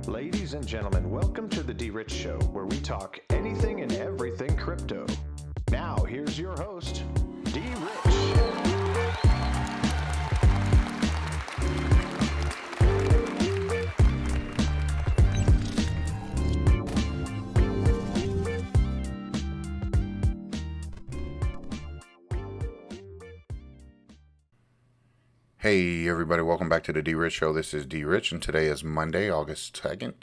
Ladies and gentlemen, welcome to the DRich Show, where we talk anything and everything crypto. Now, here's your host, DRich. Hey everybody, welcome back to the DRich Show. This is DRich and today is Monday, August 2nd,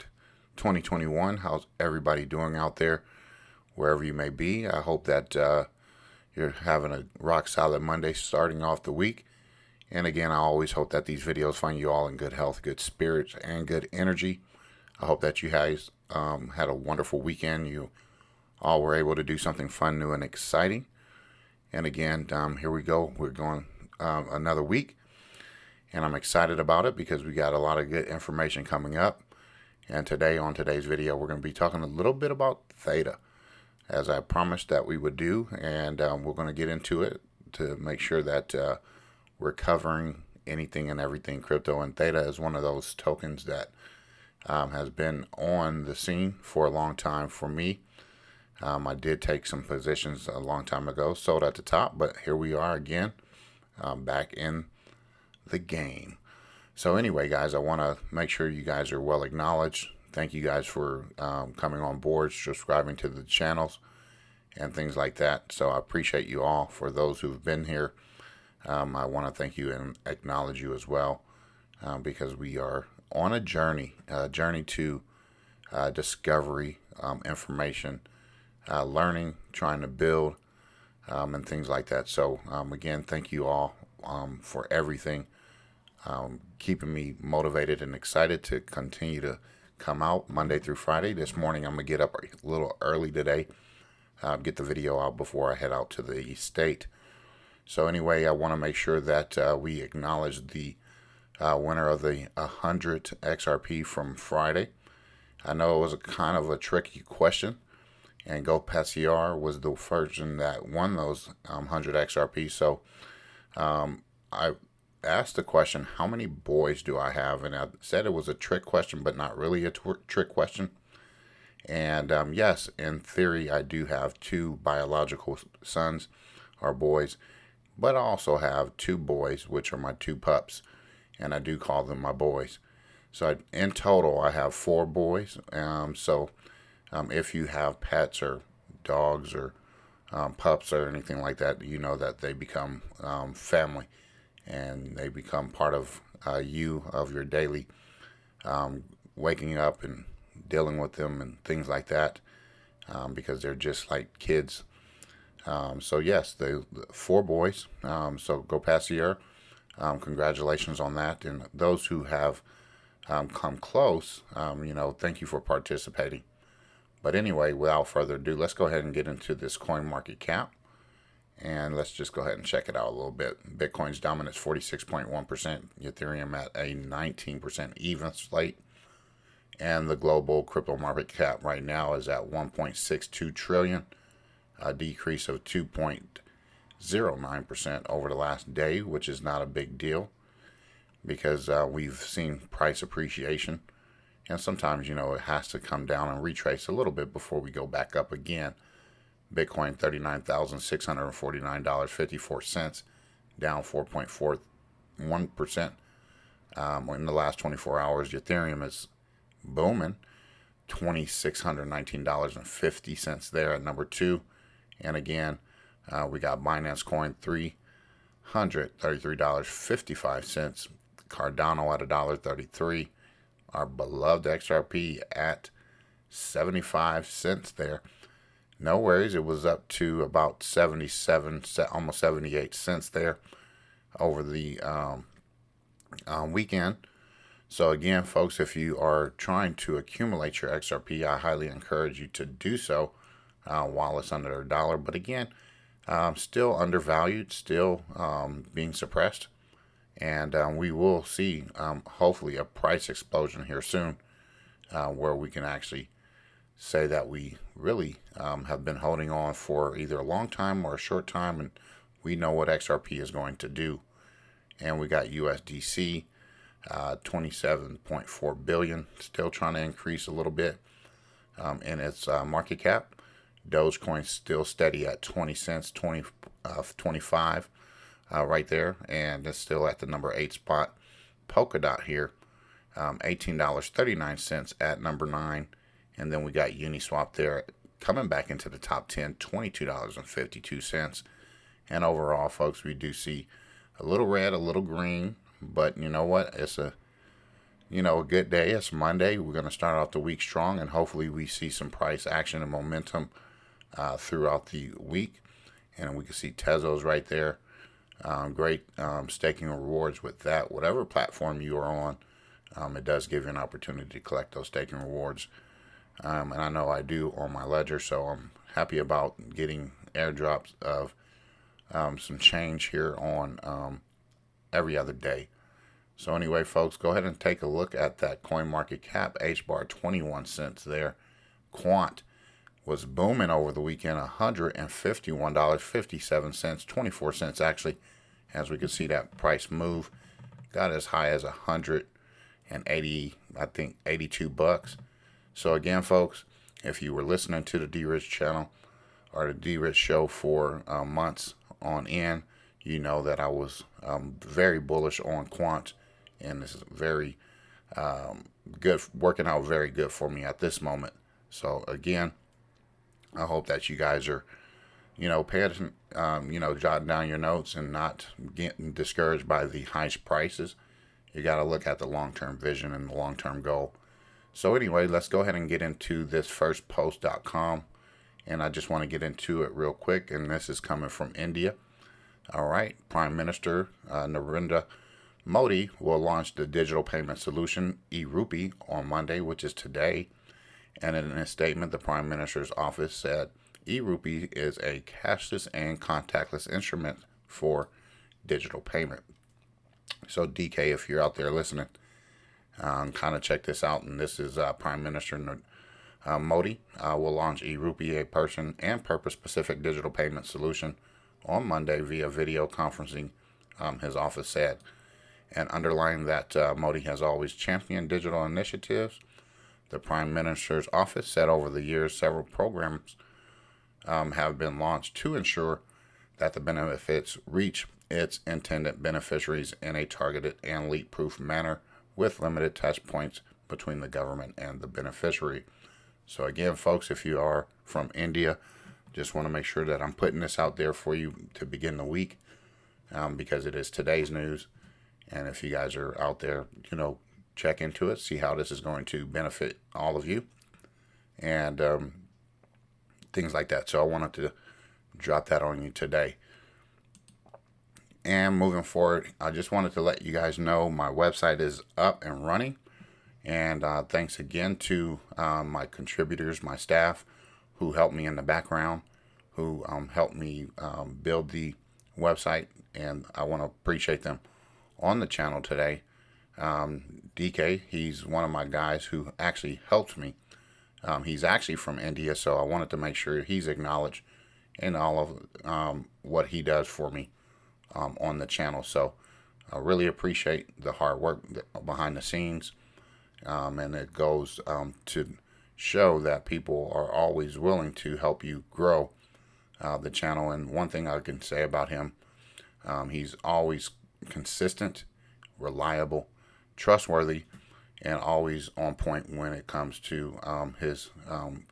2021. How's everybody doing out there, wherever you may be? I hope that you're having a rock solid Monday starting off the week. And again, I always hope that these videos find you all in good health, good spirits, and good energy. I hope that you guys had a wonderful weekend. You all were able to do something fun, new, and exciting. And again, here we go. We're going another week. And I'm excited about it because we got a lot of good information coming up. And today, on today's video, we're going to be talking a little bit about Theta, as I promised that we would do. And we're going to get into it to make sure that we're covering anything and everything crypto. And Theta is one of those tokens that has been on the scene for a long time for me. I did take some positions a long time ago, sold at the top, but here we are again, back in the game. So anyway, guys, I want to make sure you guys are well acknowledged. Thank you guys for coming on board, subscribing to the channels and things like that. So I appreciate you all. For those who've been here, I want to thank you and acknowledge you as well, because we are on a journey to discovery, information, learning, trying to build, and things like that. So again, thank you all for everything. Keeping me motivated and excited to continue to come out Monday through Friday. This morning I'm going to get up a little early today, get the video out before I head out to the state. So anyway, I want to make sure that we acknowledge the winner of the 100 XRP from Friday. I know it was a kind of a tricky question, and GoPassiar was the person that won those 100 XRP. So I asked the question, how many boys do I have? And I said it was a trick question, but not really a trick question. And yes, in theory, I do have two biological sons or boys, but I also have two boys, which are my two pups, and I do call them my boys. So in total, I have four boys. If you have pets or dogs or pups or anything like that, you know that they become family. And they become part of your daily waking up and dealing with them and things like that, because they're just like kids. So yes, the four boys. So GoPassiar, congratulations on that. And those who have come close, thank you for participating. But anyway, without further ado, let's go ahead and get into this coin market cap. And let's just go ahead and check it out a little bit. Bitcoin's dominance 46.1%. Ethereum at a 19% even slate. And the global crypto market cap right now is at 1.62 trillion. A decrease of 2.09% over the last day, which is not a big deal, because we've seen price appreciation. And sometimes, it has to come down and retrace a little bit before we go back up again. Bitcoin $39,649.54, down 4.41%. In the last 24 hours, Ethereum is booming, $2,619.50 there at number 2. And again, we got Binance Coin $333.55, Cardano at $1.33, our beloved XRP at 75 cents there. No worries, it was up to about 77, almost 78 cents there over the weekend. So again, folks, if you are trying to accumulate your XRP, I highly encourage you to do so while it's under $1. But again, still undervalued, still being suppressed. And we will see, hopefully, a price explosion here soon, where we can actually say that we really have been holding on for either a long time or a short time, and we know what XRP is going to do. And we got USDC 27.4 billion. Still trying to increase a little bit in its market cap. Dogecoin still steady at 20 cents, 25 right there, and it's still at the number 8 spot. Polkadot here, $18.39 at number 9, and then we got Uniswap there coming back into the top 10, $22.52. And overall, folks, we do see a little red, a little green, but you know what? It's a good day. It's Monday. We're going to start out the week strong, and hopefully we see some price action and momentum throughout the week. And we can see Tezos right there. Great staking rewards with that. Whatever platform you are on, it does give you an opportunity to collect those staking rewards. And I know I do on my ledger, so I'm happy about getting airdrops of some change here on every other day. So anyway, folks, go ahead and take a look at that coin market cap. H-bar 21 cents there. Quant was booming over the weekend, $151.57, 24 cents actually, as we can see that price move. Got as high as 180, I think 82 bucks. So again, folks, if you were listening to the DRich channel or the DRich show for months on end, you know that I was very bullish on Quant, and this is very good, working out very good for me at this moment. So again, I hope that you guys are, paying, jotting down your notes and not getting discouraged by the high prices. You got to look at the long-term vision and the long-term goal. So anyway, let's go ahead and get into this firstpost.com, and I just want to get into it real quick, and this is coming from India. All right, Prime Minister Narendra Modi will launch the digital payment solution eRupee on Monday, which is today. And in a statement, the Prime Minister's office said eRupee is a cashless and contactless instrument for digital payment. So DK, if you're out there listening, kind of check this out. And this is Prime Minister Modi will launch eRupee, a person and purpose-specific digital payment solution, on Monday via video conferencing, his office said. And underlying that, Modi has always championed digital initiatives. The Prime Minister's office said over the years several programs have been launched to ensure that the benefits reach its intended beneficiaries in a targeted and leak-proof manner with limited touch points between the government and the beneficiary. So again, folks, if you are from India, just want to make sure that I'm putting this out there for you to begin the week, because it is today's news. And if you guys are out there, check into it, see how this is going to benefit all of you, and things like that. So I wanted to drop that on you today. And moving forward, I just wanted to let you guys know my website is up and running. And thanks again to my contributors, my staff, who helped me in the background, who helped me build the website. And I want to appreciate them on the channel today. DK, he's one of my guys who actually helped me. He's actually from India, so I wanted to make sure he's acknowledged in all of what he does for me on the channel. So I really appreciate the hard work behind the scenes, and it goes to show that people are always willing to help you grow the channel. And one thing I can say about him, he's always consistent, reliable, trustworthy, and always on point when it comes to his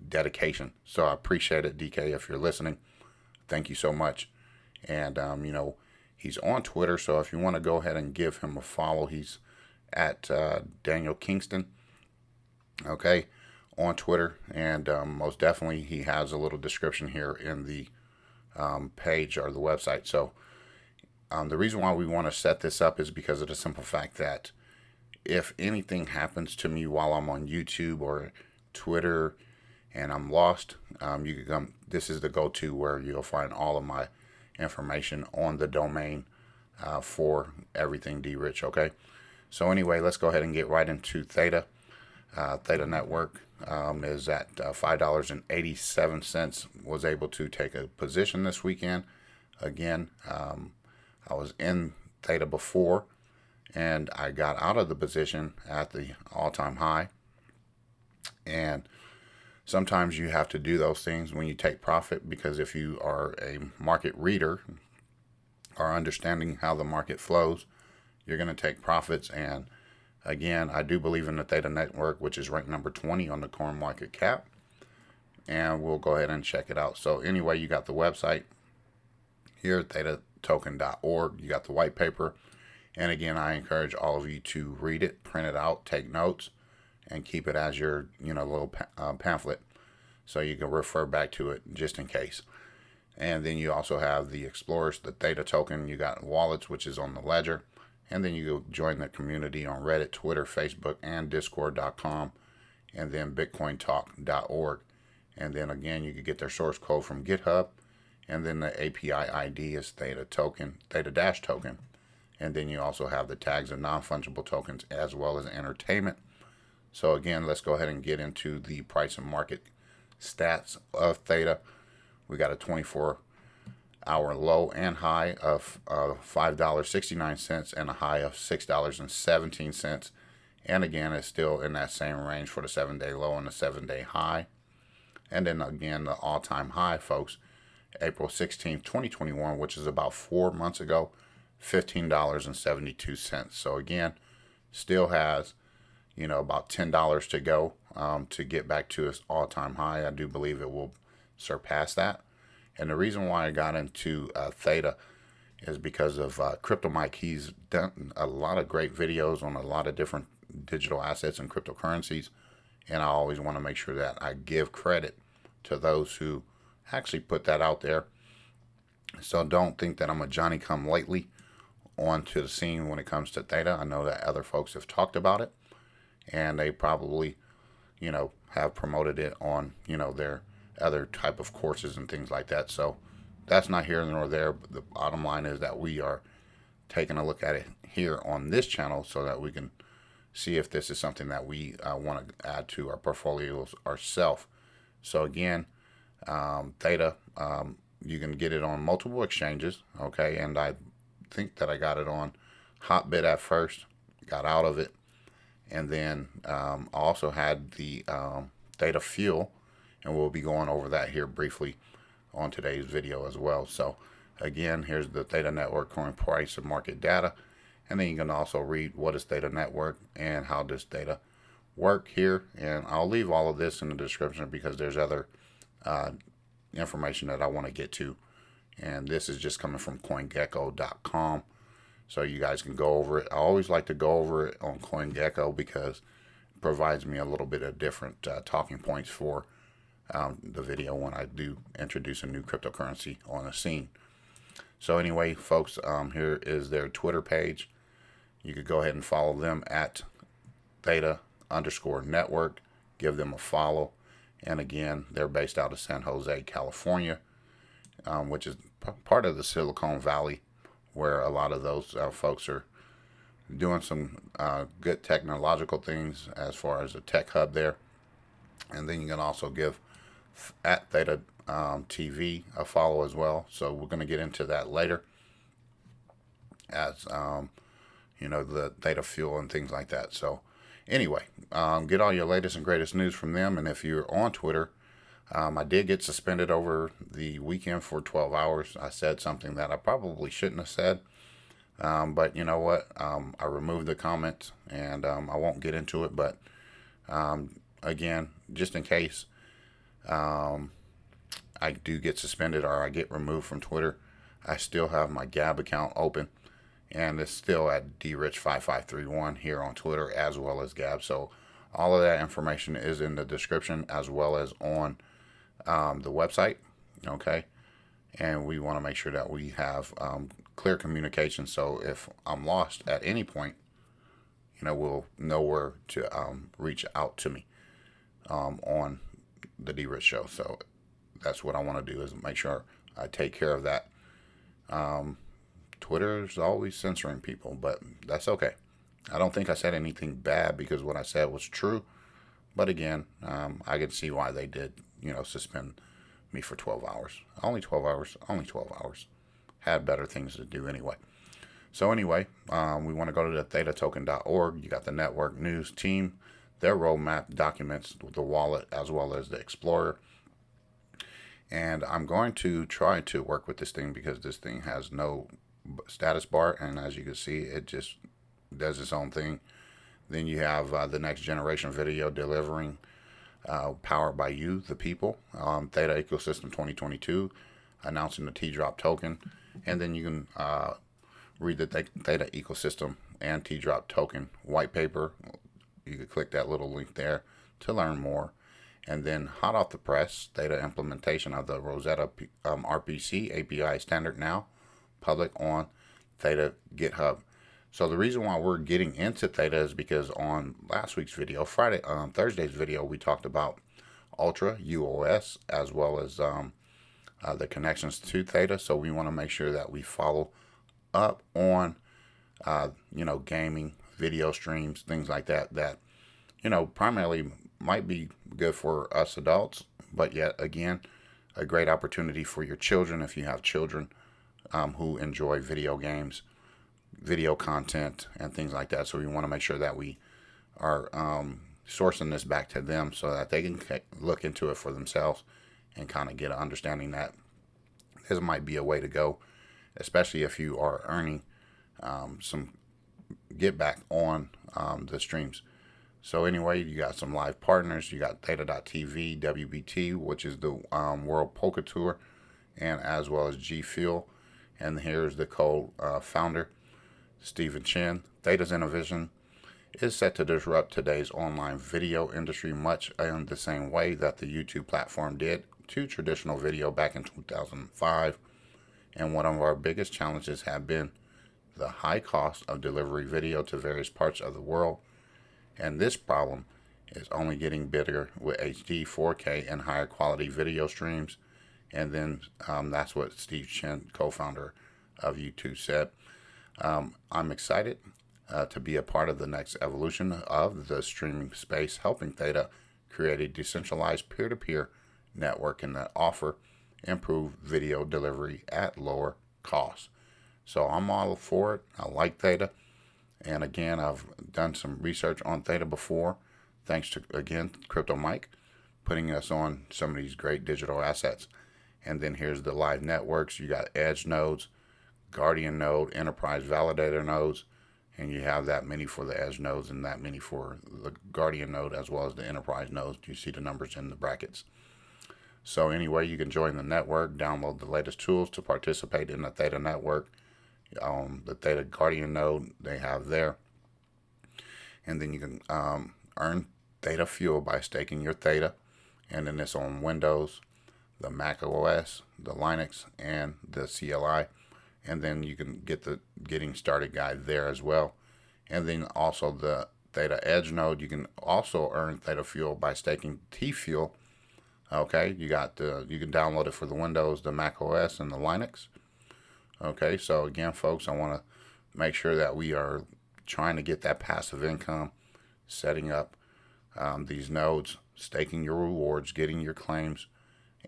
dedication. So I appreciate it, DK, if you're listening. Thank you so much. And, he's on Twitter, so if you want to go ahead and give him a follow, he's at Daniel Kingston, okay, on Twitter. And most definitely he has a little description here in the page or the website. So the reason why we want to set this up is because of the simple fact that if anything happens to me while I'm on YouTube or Twitter and I'm lost, you can come. This is the go-to where you'll find all of my information on the domain for everything DRich. Okay. So anyway, let's go ahead and get right into Theta. Theta Network is at $5.87. Was able to take a position this weekend. Again, I was in Theta before, and I got out of the position at the all-time high. And sometimes you have to do those things when you take profit, because if you are a market reader or understanding how the market flows, you're going to take profits. And again, I do believe in the Theta network, which is ranked number 20 on the coin market cap, and we'll go ahead and check it out. So anyway, you got the website here, thetatoken.org. You got the white paper, and again, I encourage all of you to read it, print it out, take notes, and keep it as your little pamphlet, so you can refer back to it just in case. And then you also have the Explorers, the Theta token. You got wallets, which is on the ledger. And then you go join the community on Reddit, Twitter, Facebook, and Discord.com. And then BitcoinTalk.org. And then again, you can get their source code from GitHub. And then the API ID is Theta token, Theta token. And then you also have the tags of non-fungible tokens as well as entertainment. So again, let's go ahead and get into the price and market stats of Theta. We got a 24-hour low and high of $5.69 and a high of $6.17. And again, it's still in that same range for the 7-day low and the 7-day high. And then again, the all-time high, folks, April 16th, 2021, which is about 4 months ago, $15.72. So again, still has, about $10 to go to get back to its all-time high. I do believe it will surpass that. And the reason why I got into Theta is because of Crypto Mike. He's done a lot of great videos on a lot of different digital assets and cryptocurrencies, and I always want to make sure that I give credit to those who actually put that out there. So don't think that I'm a Johnny come lately onto the scene when it comes to Theta. I know that other folks have talked about it, and they probably have promoted it on their other type of courses and things like that. So that's not here nor there, but the bottom line is that we are taking a look at it here on this channel so that we can see if this is something that we want to add to our portfolios ourselves. So again, Theta, you can get it on multiple exchanges, okay, and I think that I got it on Hotbit at first, got out of it, and then I also had the Theta Fuel, and we'll be going over that here briefly on today's video as well. So again, here's the Theta Network coin price and market data, and then you can also read what is Theta Network and how does Theta work here. And I'll leave all of this in the description because there's other information that I want to get to, and this is just coming from CoinGecko.com, so you guys can go over it. I always like to go over it on CoinGecko because it provides me a little bit of different talking points for the video when I do introduce a new cryptocurrency on the scene. So anyway, folks, here is their Twitter page. You could go ahead and follow them at Theta_network. Give them a follow. And again, they're based out of San Jose, California, which is part of the Silicon Valley, where a lot of those folks are doing some good technological things as far as a tech hub there. And then you can also give at Theta TV a follow as well. So we're going to get into that later as the Theta Fuel and things like that. So anyway, get all your latest and greatest news from them. And if you're on Twitter, I did get suspended over the weekend for 12 hours. I said something that I probably shouldn't have said. But you know what? I removed the comments, and I won't get into it. But again, just in case I do get suspended or I get removed from Twitter, I still have my Gab account open, and it's still at DRich5531 here on Twitter as well as Gab. So all of that information is in the description as well as on the website, okay? And we want to make sure that we have clear communication, so if I'm lost at any point, we'll know where to reach out to me on the DRich Show. So that's what I want to do, is make sure I take care of that. Twitter's always censoring people, but that's okay. I don't think I said anything bad because what I said was true. But again, I can see why they did, suspend me for 12 hours. Only 12 hours. Had better things to do anyway. So anyway, we want to go to the thetatoken.org. You got the network news team, their roadmap documents, the wallet, as well as the Explorer. And I'm going to try to work with this thing because this thing has no status bar. And as you can see, it just does its own thing. Then you have the next generation video delivering, powered by you, the people. Theta Ecosystem 2022, announcing the T-Drop token. And then you can read the Theta Ecosystem and T-Drop token white paper. You can click that little link there to learn more. And then hot off the press, Theta implementation of the Rosetta RPC API standard now public on Theta GitHub. So the reason why we're getting into Theta is because on last week's video, Thursday's video, we talked about Ultra UOS as well as the connections to Theta. So we want to make sure that we follow up on gaming, video streams, things like that primarily might be good for us adults, but yet again, a great opportunity for your children if you have children who enjoy video games, video content, and things like that. So we want to make sure that we are sourcing this back to them so that they can look into it for themselves and kind of get an understanding that this might be a way to go, especially if you are earning some get back on the streams. So anyway, you got some live partners. You got Theta.tv, WBT, which is the World Poker Tour, and as well as G Fuel. And here's the co-founder, Stephen Chen. Theta's innovation is set to disrupt today's online video industry much in the same way that the YouTube platform did to traditional video back in 2005. And one of our biggest challenges have been the high cost of delivery video to various parts of the world. And this problem is only getting bigger with HD, 4K, and higher quality video streams. And then that's what Steve Chen, co-founder of YouTube, said. I'm excited to be a part of the next evolution of the streaming space, helping Theta create a decentralized peer-to-peer network and that offer improved video delivery at lower cost. So I'm all for it. I like Theta. And again, I've done some research on Theta before, thanks to, again, Crypto Mike, putting us on some of these great digital assets. And then here's the live networks. You got Edge nodes, Guardian node, Enterprise Validator nodes, and you have that many for the Edge nodes and that many for the Guardian node as well as the Enterprise nodes. You see the numbers in the brackets. So anyway, you can join the network, download the latest tools to participate in the Theta network. The Theta Guardian node they have there, and then you can earn Theta Fuel by staking your Theta, and then it's on Windows, the Mac OS, the Linux, and the CLI, and then you can get the getting started guide there as well. And then also the Theta Edge node, you can also earn Theta Fuel by staking T Fuel. Okay, you can download it for the Windows, the Mac OS, and the Linux. Okay, so again, folks, I want to make sure that we are trying to get that passive income, setting up these nodes, staking your rewards, getting your claims,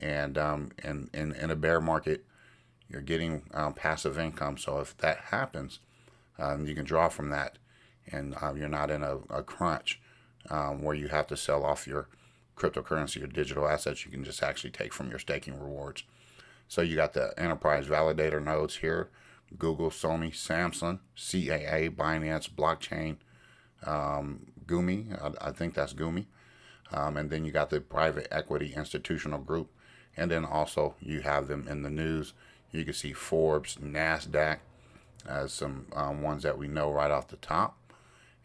and in a bear market, you're getting passive income. So if that happens, you can draw from that, and you're not in a crunch where you have to sell off your cryptocurrency or digital assets. You can just actually take from your staking rewards. So you got the Enterprise Validator nodes here, Google, Sony, Samsung, CAA, Binance, Blockchain, Gumi, I think that's Gumi. And then you got the private equity institutional group. And then also you have them in the news. You can see Forbes, NASDAQ, as some ones that we know right off the top.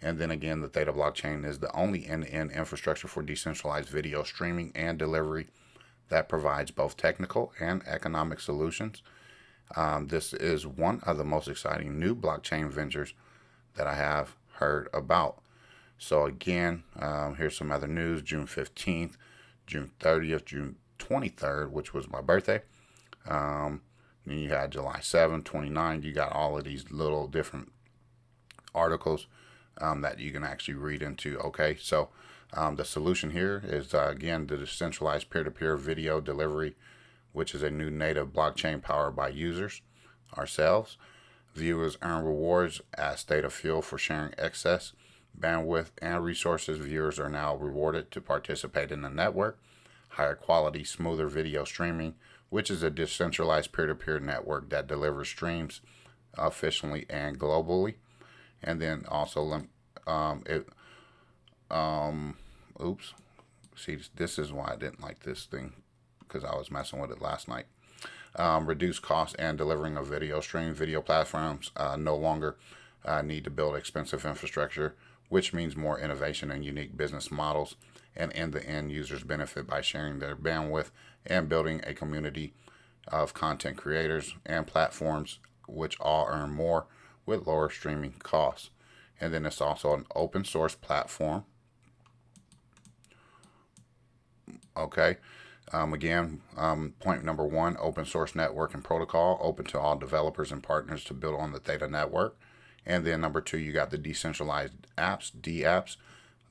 And then again, the Theta blockchain is the only end-to-end infrastructure for decentralized video streaming and delivery that provides both technical and economic solutions. This is one of the most exciting new blockchain ventures that I have heard about. So again, here's some other news. June 15th, June 30th, June 23rd, which was my birthday. Then you had July 7th, 29th. You got all of these little different articles that you can actually read into. Okay, so the solution here is, again, the decentralized peer-to-peer video delivery, which is a new native blockchain powered by users, ourselves. Viewers earn rewards as Theta fuel for sharing excess bandwidth and resources. Viewers are now rewarded to participate in the network. Higher quality, smoother video streaming, which is a decentralized peer-to-peer network that delivers streams efficiently and globally. And then also, oops. See, this is why I didn't like this thing, because I was messing with it last night. Reduce costs and delivering a video stream. Video platforms no longer need to build expensive infrastructure, which means more innovation and unique business models. And in the end, users benefit by sharing their bandwidth and building a community of content creators and platforms, which all earn more with lower streaming costs. And then it's also an open source platform. Okay. Point number one, open source network and protocol, open to all developers and partners to build on the Theta network. And then number two, you got the decentralized apps, D-apps.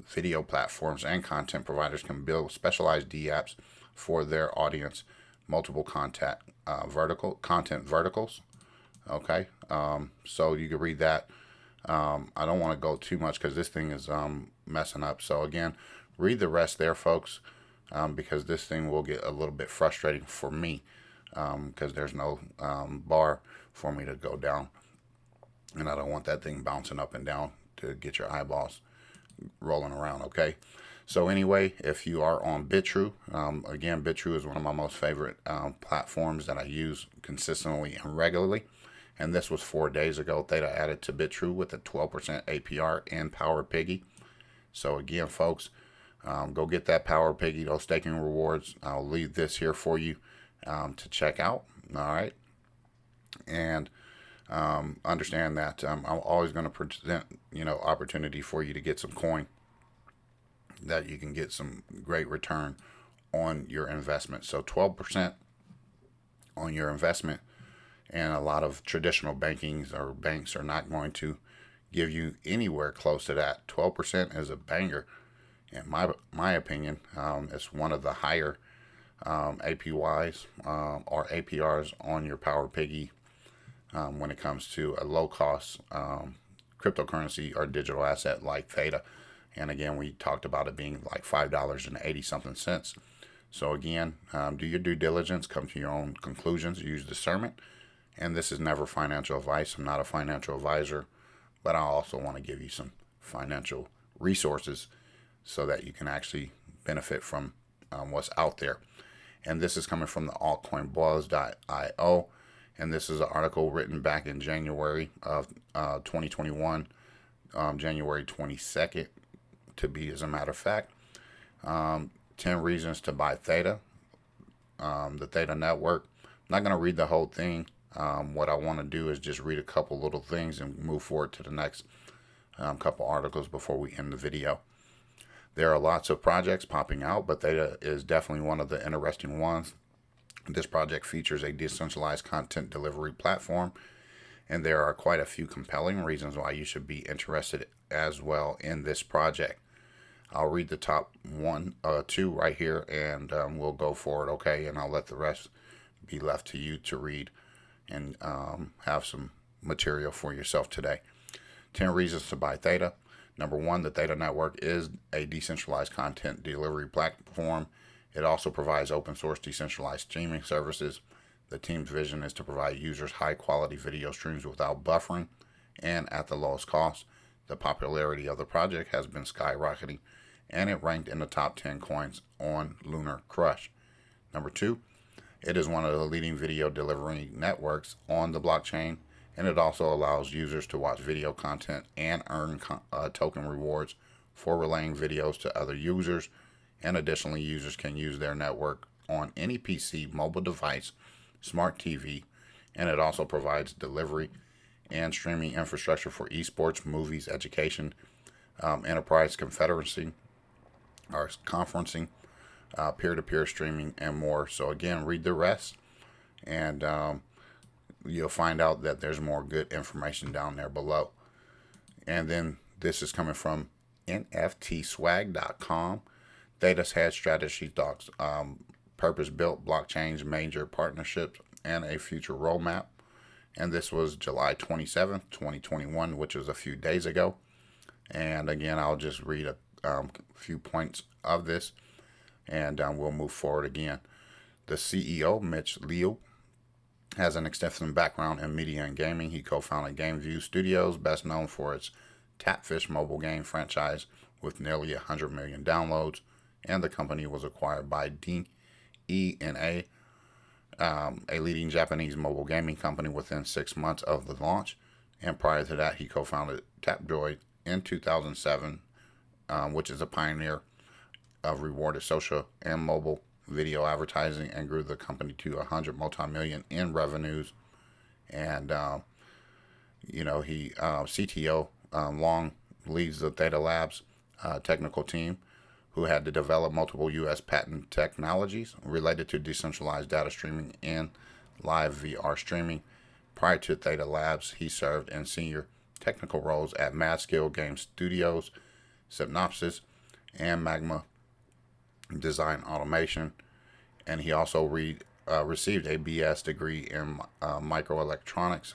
Video platforms and content providers can build specialized D-apps for their audience, multiple content verticals. Okay, so you can read that. I don't want to go too much because this thing is messing up. So again, read the rest there, folks, because this thing will get a little bit frustrating for me because there's no bar for me to go down, and I don't want that thing bouncing up and down to get your eyeballs rolling around. Okay, so anyway, if you are on BitTrue, again, BitTrue is one of my most favorite platforms that I use consistently and regularly, and this was 4 days ago. Theta added to BitTrue with a 12% APR and Power Piggy. So again, folks, go get that Power Piggy, those staking rewards. I'll leave this here for you to check out. All right, and understand that I'm always going to present, opportunity for you to get some coin that you can get some great return on your investment. So 12% on your investment, and a lot of traditional banks are not going to give you anywhere close to that. 12% is a banger, in my opinion. It's one of the higher APYs or APRs on your Power Piggy. When it comes to a low-cost cryptocurrency or digital asset like Theta. And again, we talked about it being like $5.80 something. So again, do your due diligence, come to your own conclusions, use discernment. And this is never financial advice. I'm not a financial advisor, but I also want to give you some financial resources so that you can actually benefit from what's out there. And this is coming from the altcoinbuzz.io. And this is an article written back in January of 2021, January 22nd, to be as a matter of fact. 10 reasons to buy Theta, the Theta network. I'm not going to read the whole thing. What I want to do is just read a couple little things and move forward to the next couple articles before we end the video. There are lots of projects popping out, but Theta is definitely one of the interesting ones. This project features a decentralized content delivery platform, and there are quite a few compelling reasons why you should be interested as well in this project. I'll read the top two right here, and we'll go forward, okay? And I'll let the rest be left to you to read and have some material for yourself today. 10 reasons to buy Theta. Number one, the Theta network is a decentralized content delivery platform. It also provides open source decentralized streaming services. The team's vision is to provide users high quality video streams without buffering and at the lowest cost. The popularity of the project has been skyrocketing, and it ranked in the top 10 coins on Lunar Crush. Number two, it is one of the leading video delivery networks on the blockchain, and it also allows users to watch video content and earn token rewards for relaying videos to other users. And additionally, users can use their network on any PC, mobile device, smart TV, and it also provides delivery and streaming infrastructure for esports, movies, education, enterprise conferencing, peer-to-peer streaming, and more. So again, read the rest, and you'll find out that there's more good information down there below. And then this is coming from nftswag.com. Theta's had strategy talks, purpose-built blockchains, major partnerships, and a future roadmap. and this was July 27th, 2021, which was a few days ago. And again, I'll just read a few points of this, and we'll move forward again. The CEO, Mitch Liu, has an extensive background in media and gaming. He co-founded GameView Studios, best known for its Tapfish mobile game franchise with nearly 100 million downloads, and the company was acquired by DENA, a leading Japanese mobile gaming company, within 6 months of the launch. And prior to that, he co-founded Tapjoe in 2007, which is a pioneer of rewarded social and mobile video advertising, and grew the company to 100 multi-million in revenues. And he CTO long leads the Theta Labs technical team, who had to develop multiple U.S. patent technologies related to decentralized data streaming and live VR streaming. Prior to Theta Labs, he served in senior technical roles at MadSkill Game Studios, Synopsys, and Magma Design Automation. And he also received a BS degree in microelectronics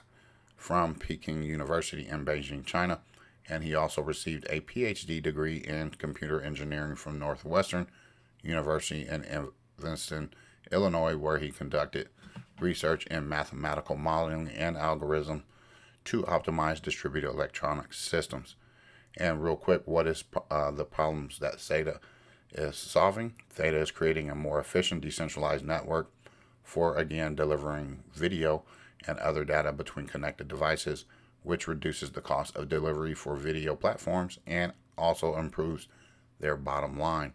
from Peking University in Beijing, China. And he also received a PhD degree in computer engineering from Northwestern University in Evanston, Illinois, where he conducted research in mathematical modeling and algorithm to optimize distributed electronic systems. And real quick, what is the problems that Theta is solving? Theta is creating a more efficient decentralized network for, again, delivering video and other data between connected devices, which reduces the cost of delivery for video platforms and also improves their bottom line.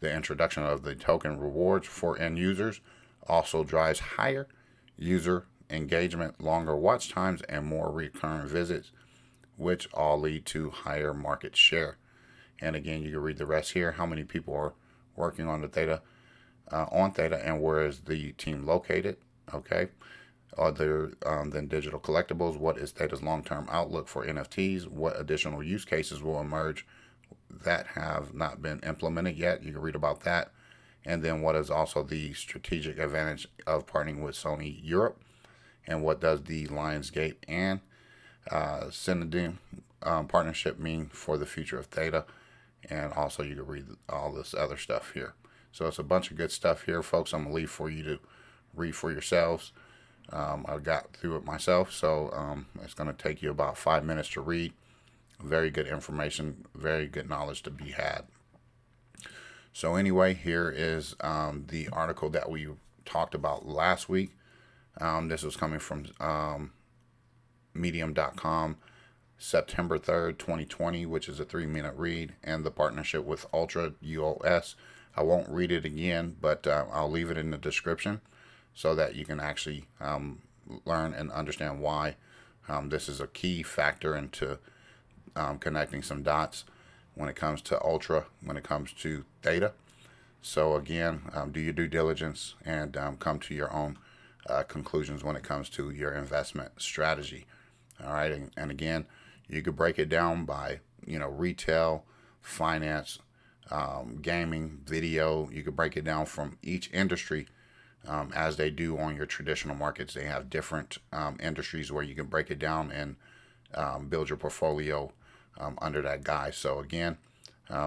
The introduction of the token rewards for end users also drives higher user engagement, longer watch times, and more recurrent visits, which all lead to higher market share. And again, you can read the rest here. How many people are working on the Theta, and where is the team located? Okay. Other than digital collectibles, what is Theta's long-term outlook for NFTs? What additional use cases will emerge that have not been implemented yet? You can read about that. And then what is also the strategic advantage of partnering with Sony Europe? And what does the Lionsgate and Synonym partnership mean for the future of Theta? And also you can read all this other stuff here. So it's a bunch of good stuff here, folks. I'm going to leave for you to read for yourselves. I got through it myself, so it's going to take you about 5 minutes to read. Very good information, very good knowledge to be had. So anyway, here is the article that we talked about last week. This was coming from medium.com, September 3rd, 2020, which is a 3-minute read, and the partnership with Ultra UOS. I won't read it again, but I'll leave it in the description so that you can actually learn and understand why this is a key factor into connecting some dots when it comes to Ultra, when it comes to Theta. So again, do your due diligence and come to your own conclusions when it comes to your investment strategy. All right, and again, you could break it down by retail, finance, gaming, video. You could break it down from each industry. As they do on your traditional markets, they have different industries where you can break it down and build your portfolio under that guise. So again,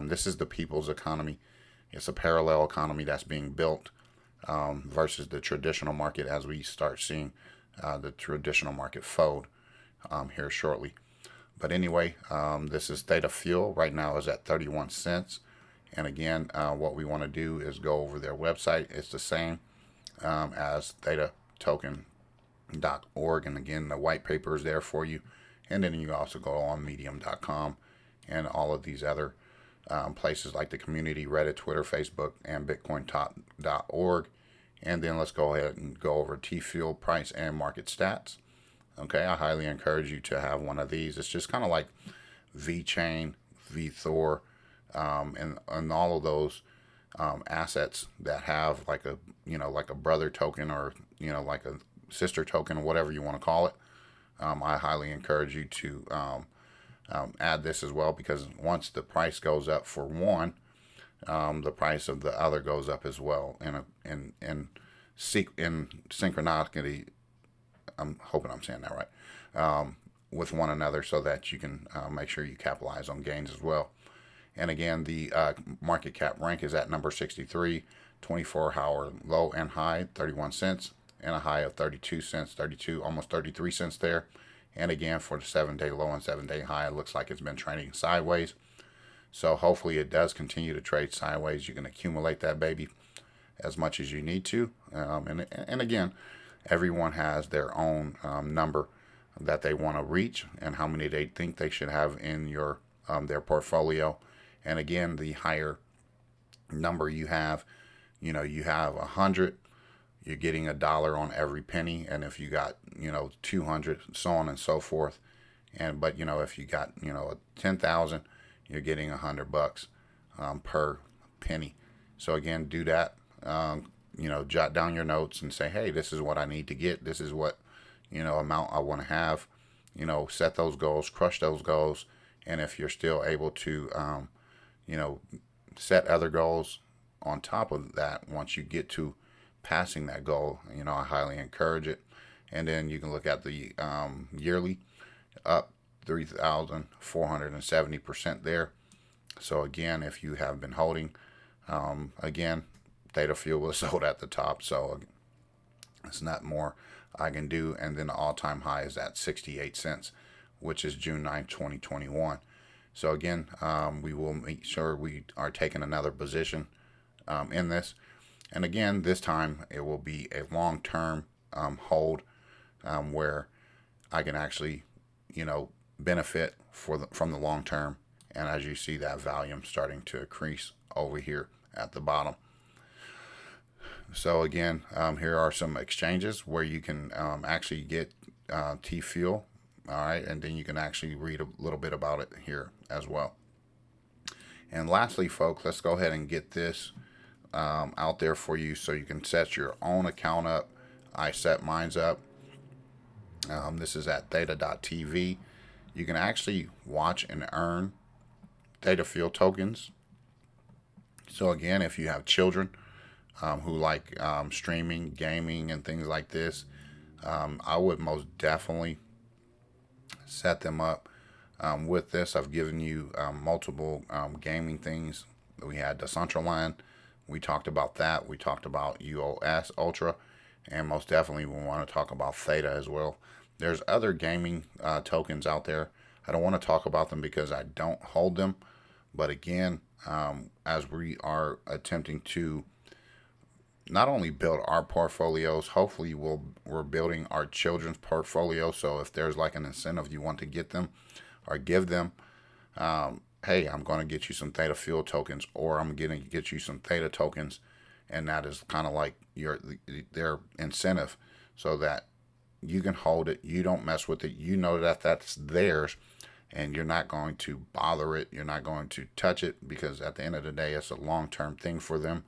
this is the people's economy. It's a parallel economy that's being built versus the traditional market, as we start seeing the traditional market fold here shortly. But anyway, this is Theta Fuel. Right now is at 31 cents. And again, what we want to do is go over their website. It's the same as thetatoken.org, and again, the white paper is there for you. And then you also go on medium.com and all of these other places like the community, Reddit, Twitter, Facebook, and bitcointop.org. And then let's go ahead and go over T-Fuel price and market stats. Okay, I highly encourage you to have one of these. It's just kind of like VeChain, VThor, and all of those assets that have like a brother token, or like a sister token, or whatever you want to call it. I highly encourage you to add this as well, because once the price goes up for one, the price of the other goes up as well in synchronicity I'm hoping I'm saying that right, with one another, so that you can make sure you capitalize on gains as well. And again, the market cap rank is at number 63, 24-hour low and high, 31 cents, and a high of 32 cents, 32, almost 33 cents there. And again, for the 7-day low and 7-day high, it looks like it's been trading sideways. So hopefully it does continue to trade sideways. You can accumulate that baby as much as you need to. And again, everyone has their own number that they want to reach and how many they think they should have in their portfolio. And again, the higher number you have, you have 100, you're getting $1 on every penny. And if you got, 200, so on and so forth. But if you got, 10,000, you're getting $100 per penny. So again, do that. Jot down your notes and say, hey, this is what I need to get. This is what, amount I want to have. Set those goals, crush those goals. And if you're still able to, set other goals on top of that, once you get to passing that goal, I highly encourage it. And then you can look at the yearly, up 3,470% there. So again, if you have been holding, again, Theta Fuel was sold at the top, so it's not more I can do. And then the all-time high is at 68 cents, which is June 9th, 2021. So again, we will make sure we are taking another position in this. And again, this time it will be a long-term hold where I can actually, benefit from the long term. And as you see, that volume starting to increase over here at the bottom. So again, here are some exchanges where you can actually get T-Fuel. All right, and then you can actually read a little bit about it here as well. And lastly, folks, let's go ahead and get this out there for you so you can set your own account up. I set mine's up. This is at Theta.tv. You can actually watch and earn Theta Fuel tokens. So again, if you have children who like streaming, gaming, and things like this, I would most definitely set them up with this. I've given you multiple gaming things. We had Decentralized. We talked about that. We talked about UOS Ultra, and most definitely we want to talk about Theta as well. There's other gaming tokens out there. I don't want to talk about them because I don't hold them. But again, as we are attempting to not only build our portfolios, hopefully we're building our children's portfolio. So if there's like an incentive you want to get them or give them, hey, I'm going to get you some Theta Fuel tokens, or I'm going to get you some Theta tokens, and that is kind of like their incentive, so that you can hold it, you don't mess with it, you know that that's theirs, and you're not going to bother it, you're not going to touch it, because at the end of the day, it's a long-term thing for them.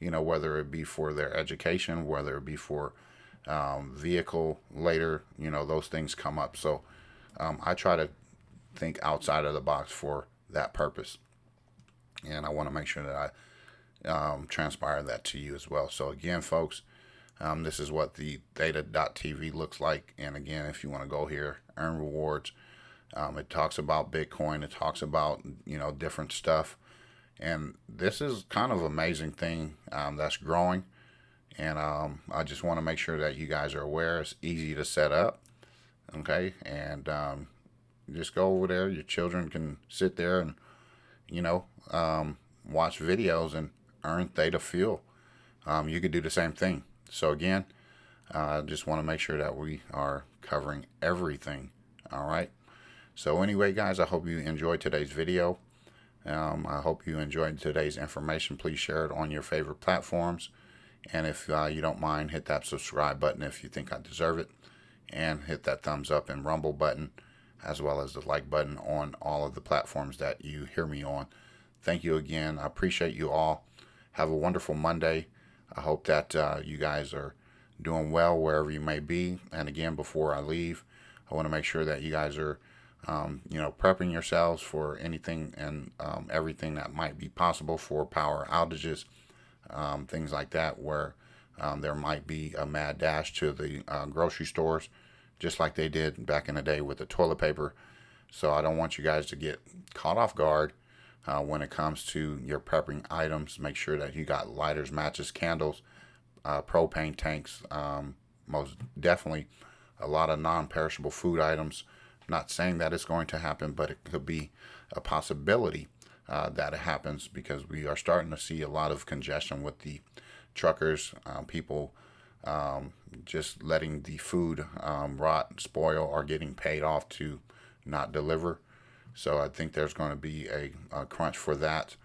Whether it be for their education, whether it be for vehicle later, those things come up. So I try to think outside of the box for that purpose. And I want to make sure that I transpire that to you as well. So again, folks, this is what the Theta.tv looks like. And again, if you want to go here, earn rewards, it talks about Bitcoin. It talks about, different stuff. And this is kind of amazing thing that's growing. And I just want to make sure that you guys are aware. It's easy to set up. Okay. And just go over there. Your children can sit there and, watch videos and earn Theta Fuel. You could do the same thing. So again, I just want to make sure that we are covering everything. All right. So anyway, guys, I hope you enjoyed today's video. I hope you enjoyed today's information. Please share it on your favorite platforms. And if you don't mind, hit that subscribe button if you think I deserve it. And hit that thumbs up and Rumble button, as well as the like button on all of the platforms that you hear me on. Thank you again. I appreciate you all. Have a wonderful Monday. I hope that you guys are doing well wherever you may be. And again, before I leave, I want to make sure that you guys are prepping yourselves for anything and everything that might be possible for power outages, things like that, where There might be a mad dash to the grocery stores, just like they did back in the day with the toilet paper. So I don't want you guys to get caught off guard when it comes to your prepping items. Make sure that you got lighters, matches, candles, propane tanks, most definitely a lot of non-perishable food items. I'm not saying that it's going to happen, but it could be a possibility that it happens, because we are starting to see a lot of congestion with the truckers, people just letting the food rot, spoil, or getting paid off to not deliver. So I think there's going to be a crunch for that.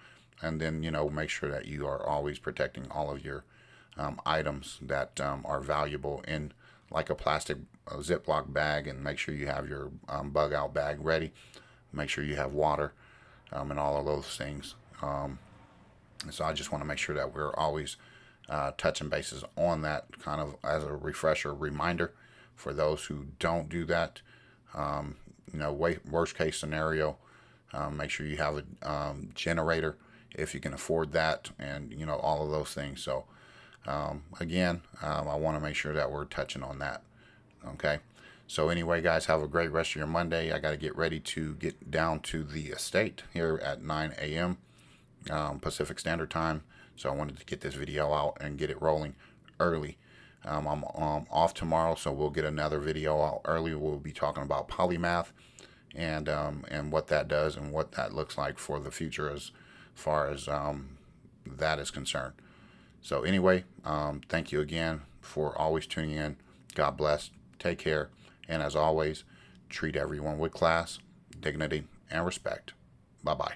And then, make sure that you are always protecting all of your items that are valuable in like a plastic Ziploc bag, and make sure you have your bug out bag ready. Make sure you have water and all of those things. So I just want to make sure that we're always touching bases on that, kind of as a refresher reminder for those who don't do that. Worst case scenario, make sure you have a generator if you can afford that, and all of those things. So again, I want to make sure that we're touching on that. Okay. So anyway, guys, have a great rest of your Monday. I got to get ready to get down to the estate here at 9 a.m. Pacific Standard Time. So I wanted to get this video out and get it rolling early. I'm off tomorrow, so we'll get another video out early. We'll be talking about polymath and what that does and what that looks like for the future as far as that is concerned. So anyway, thank you again for always tuning in. God bless. Take care. And as always, treat everyone with class, dignity, and respect. Bye-bye.